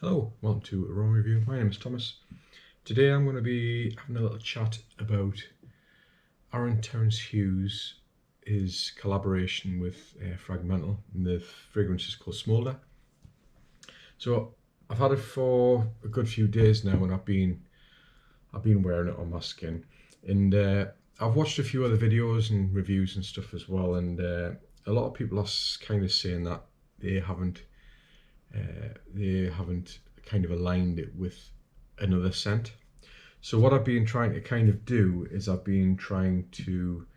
Hello, welcome to Aroma Review. My name is Thomas. Today I'm going to be having a little chat about Terrance Hughes, his collaboration with Fragmental, and the fragrance is called Smoulder. So I've had it for a good few days now, and I've been wearing it on my skin, and I've watched a few other videos and reviews and stuff as well, and a lot of people are kind of saying that they haven't kind of aligned it with another scent. So what I've been trying to kind of do is I've been trying to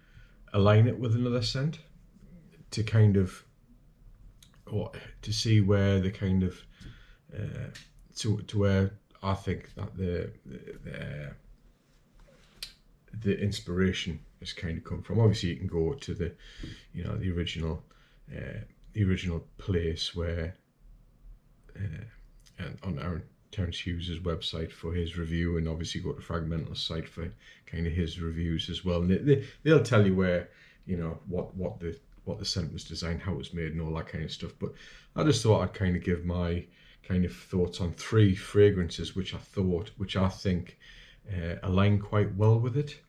align it with another scent to kind of, or to see where the kind of to where I think that the inspiration has kind of come from. Obviously you can go to the the original place where and on Terrance Hughes' website for his review, and obviously go to Fragmental's site for kind of his reviews as well. And they'll tell you where, what the scent was designed, how it was made, and all that kind of stuff. But I just thought I'd kind of give my kind of thoughts on three fragrances which I think align quite well with it.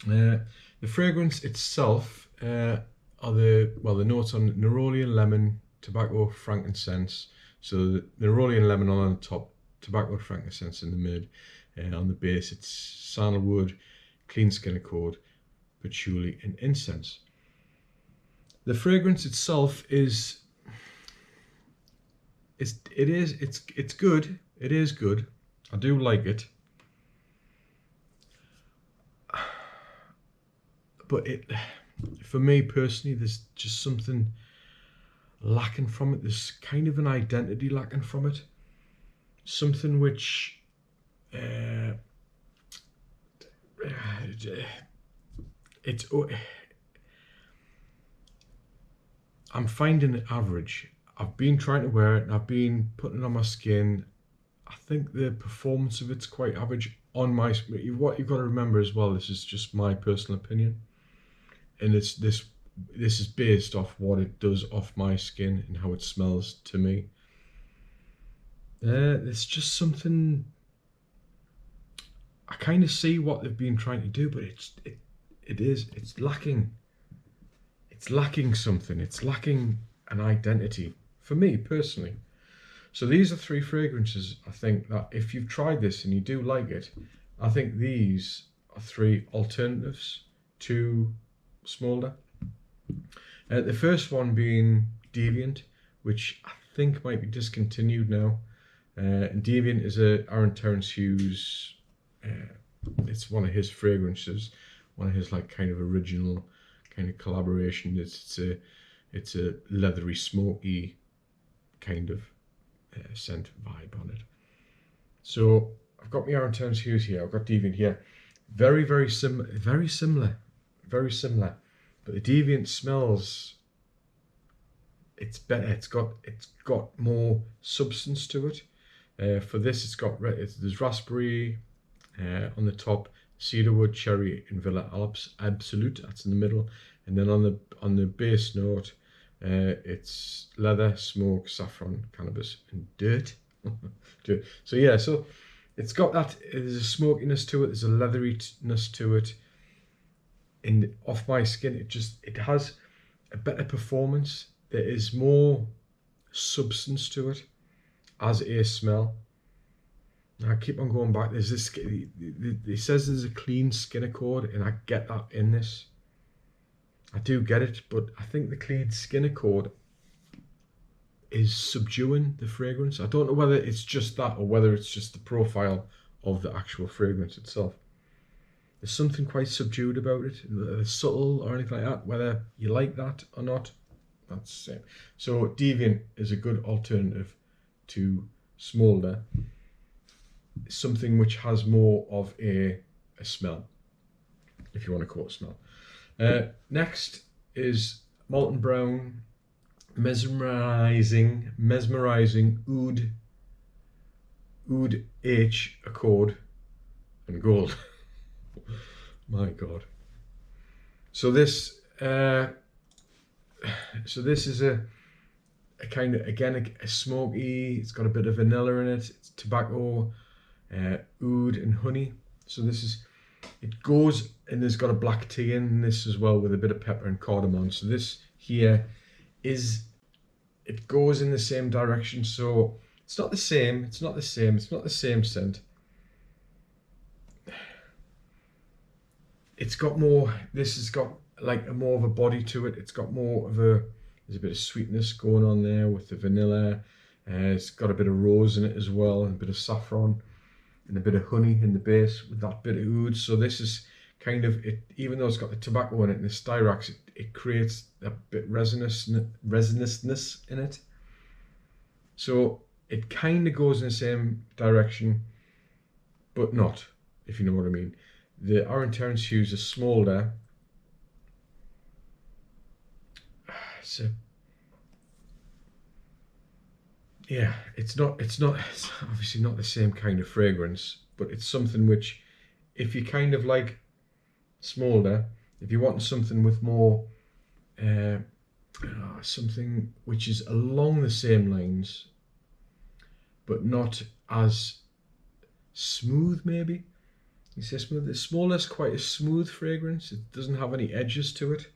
The fragrance itself are the notes on Nerolian lemon, tobacco, frankincense. So the Nerolian lemon on the top, tobacco, frankincense in the mid, and on the base it's sandalwood, clean skin accord, patchouli, and incense. The fragrance itself is good. It is good. I do like it, but for me personally, there's just something lacking from it. There's kind of an identity lacking from it. Something which I'm finding it average. I've been trying to wear it and I've been putting it on my skin. I think the performance of it's quite average on my skin. What you've got to remember as well, this is just my personal opinion, and this is based off what it does off my skin and how it smells to me. It's just something, I kind of see what they've been trying to do, but it's lacking. It's lacking something. It's lacking an identity for me personally. So these are three fragrances. I think that if you've tried this and you do like it, I think these are three alternatives to Smolder. The first one being Deviant, which I think might be discontinued now. And Deviant is a Terrance Hughes. It's one of his fragrances, one of his like kind of original kind of collaboration. It's a leathery, smoky kind of scent vibe on it. So I've got my Terrance Hughes here. I've got Deviant here. Very similar. But the Deviant smells, it's better. It's got more substance to it. For this, there's raspberry on the top, cedarwood, cherry, and Villa Absolute. That's in the middle, and then on the base note, it's leather, smoke, saffron, cannabis, and dirt. Dirt. So yeah, so it's got that. There's a smokiness to it. There's a leatheriness to it. And off my skin, it has a better performance. There is more substance to it as a smell. Now I keep on going back. There's this. It says there's a clean skin accord, and I get that in this. I do get it, but I think the clean skin accord is subduing the fragrance. I don't know whether it's just that or whether it's just the profile of the actual fragrance itself. There's something quite subdued about it, subtle or anything like that. Whether you like that or not, that's the same. So Deviant is a good alternative to Smolder. Something which has more of a smell, if you want to call it smell. Next is Molton Brown, mesmerizing oud H accord and gold. My God. So this is a a kind of, again, a smoky, it's got a bit of vanilla in it, it's tobacco, oud and honey. So this is, it goes, and there's got a black tea in this as well with a bit of pepper and cardamom. So this here is, it goes in the same direction. So it's not the same, it's not the same, it's not the same scent. It's got more, this has got like more of a body to it. It's got more of a, there's a bit of sweetness going on there with the vanilla. It's got a bit of rose in it as well, and a bit of saffron, and a bit of honey in the base with that bit of oud. So this is kind of, it, even though it's got the tobacco in it and the styrax, it creates a bit resinousness in it. So it kind of goes in the same direction, but not, if you know what I mean. The Terrance Hughes is Smoulder. So yeah, it's obviously not the same kind of fragrance, but it's something which, if you kind of like Smoulder, if you want something with more, something which is along the same lines, but not as smooth, maybe. You say smooth. The Smolder is quite a smooth fragrance. It doesn't have any edges to it.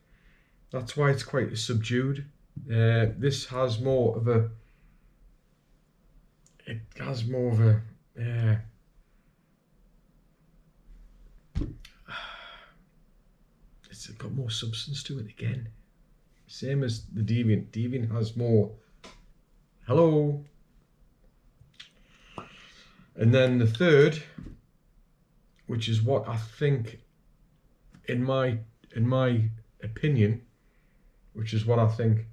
That's why it's quite subdued. This has more of a, it has more of a, it's got more substance to it again. Same as the Deviant. Deviant has more, hello. And then the third, which is what I think, in my opinion, which is what I think,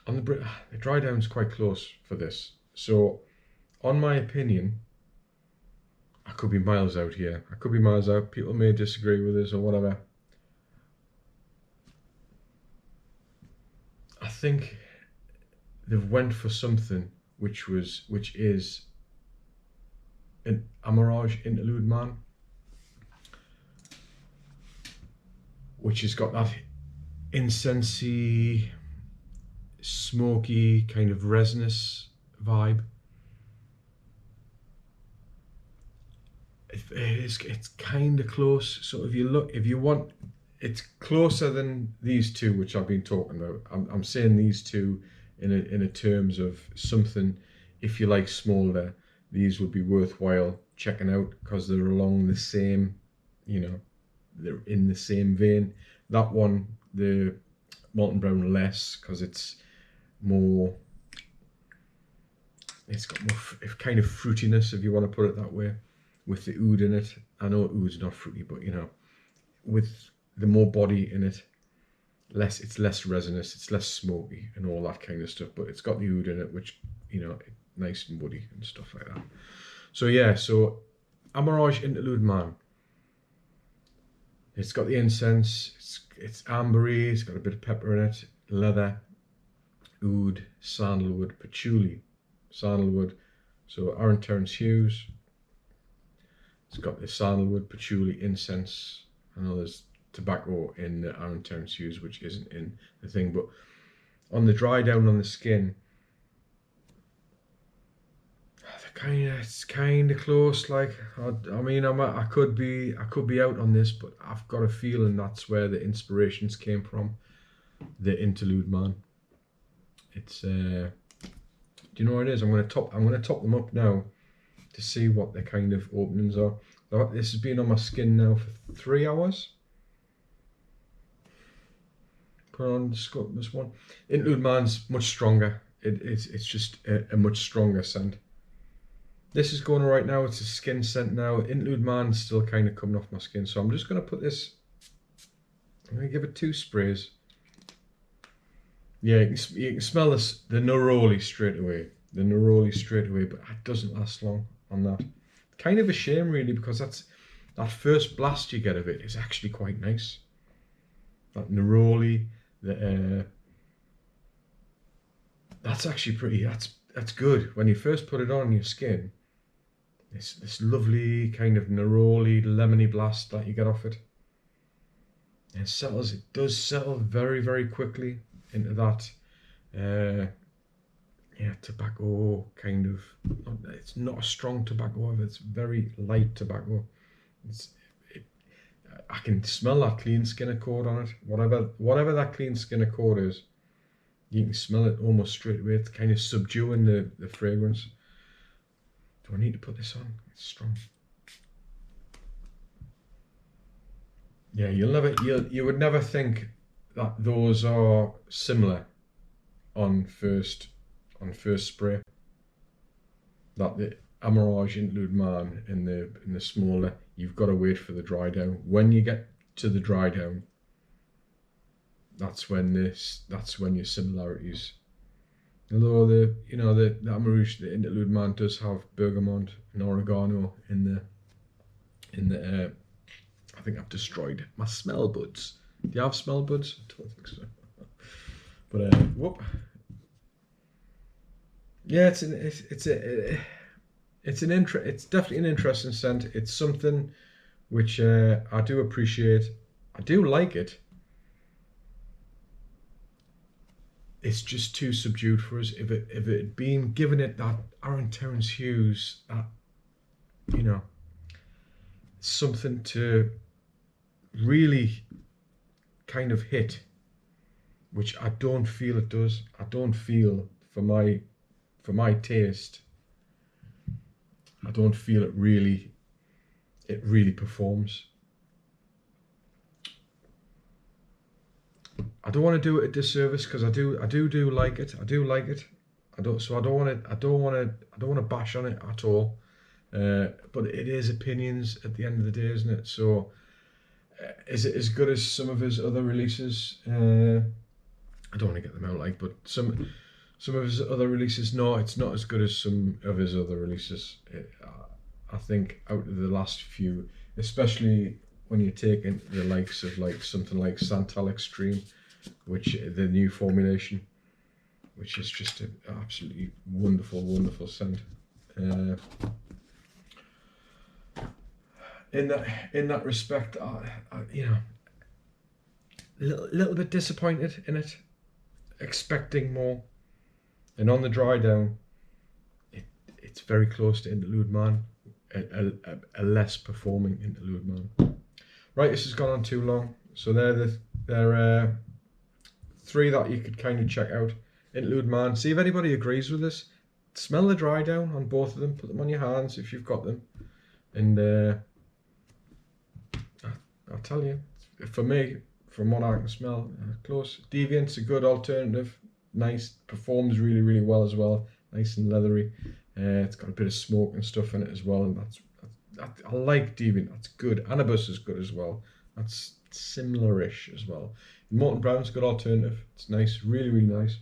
on the dry down's quite close for this. So, on my opinion, I could be miles out here. I could be miles out. People may disagree with this or whatever. I think they've went for something which is an Amarage Interlude Man, which has got that incensey, smoky, kind of resinous vibe. It's kind of close. So if you want, it's closer than these two, which I've been talking about. I'm saying these two in a terms of something. If you like Smolder, these would be worthwhile checking out because they're along the same, they're in the same vein. That one, the Molton Brown, less, because it's more, it's got more kind of fruitiness, if you want to put it that way, with the oud in it. I know oud's not fruity, but with the more body in it, it's less resinous, it's less smoky and all that kind of stuff, but it's got the oud in it, which, nice and woody and stuff like that. So yeah, so Amarage Interlude Man. It's got the incense, it's ambery, it's got a bit of pepper in it, leather, oud, sandalwood, patchouli, sandalwood. So Terrance Hughes. It's got the sandalwood, patchouli, incense. I know there's tobacco in the Terrance Hughes, which isn't in the thing, but on the dry down on the skin, it's kind of close. Like, I mean, I could be out on this, but I've got a feeling that's where the inspirations came from. The Interlude Man. It's do you know what it is? I'm gonna top them up now to see what the kind of openings are. This has been on my skin now for 3 hours. Put on this one. Interlude Man's much stronger. It's just a much stronger scent. This is going right now. It's a skin scent now. Interlude Man's still kind of coming off my skin, so I'm just going to put this. I'm going to give it 2 sprays. Yeah, you can smell this, the neroli straight away. The neroli straight away, but it doesn't last long on that. Kind of a shame, really, because that first blast you get of it is actually quite nice. That neroli, that's actually pretty. That's good when you first put it on your skin. It's this lovely kind of neroli, lemony blast that you get off it. It does settle very, very quickly. into that yeah, tobacco kind of. It's not a strong tobacco, it's very light tobacco. I can smell that clean skin accord on it. Whatever that clean skin accord is, you can smell it almost straight away. It's kind of subduing the fragrance. Do I need to put this on? It's strong. Yeah, you would never think that those are similar on first spray. That the Amarage Interlude Man in the Smolder, you've got to wait for the dry down. When you get to the dry down, that's when your similarities. Although the Amarage, the Interlude Man does have bergamot and oregano in the I think I've destroyed my smell buds. Do you have smell buds? I don't think so. But whoop. Yeah, it's definitely an interesting scent. It's something which I do appreciate. I do like it. It's just too subdued for us. If it had been given it that Aaron Terrance Hughes, that, you know, something to really kind of hit, which I don't feel it does. I don't feel for my taste. I don't feel it really performs. I don't want to do it a disservice because I do like it. I don't want to bash on it at all. But it is opinions at the end of the day, isn't it? So is it as good as some of his other releases? I don't want to get them out like, but some of his other releases, no, it's not as good as some of his other releases. I think out of the last few, especially when you take into the likes of like something like Santal Extreme, which the new formulation, which is just an absolutely wonderful scent. In that respect, you know, little bit disappointed in it, expecting more. And on the dry down, it's very close to Interlude Man, a less performing Interlude Man. Right, this has gone on too long. So they're three that you could kind of check out. Interlude Man. See if anybody agrees with this. Smell the dry down on both of them. Put them on your hands if you've got them. And I'll tell you, for me, from what I can smell, close. Deviant's a good alternative. Nice, performs really well as well. Nice and leathery. It's got a bit of smoke and stuff in it as well, and I like Deviant. That's good. Anubis is good as well. That's similar-ish as well. Molton Brown's a good alternative. It's nice, really nice.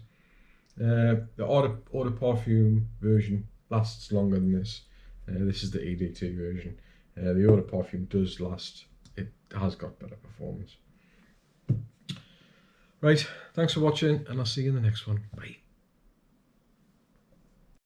The Eau de Parfum version lasts longer than this. This is the EDT version. The Eau de Parfum does last. It has got better performance. Right, thanks for watching, and I'll see you in the next one. Bye.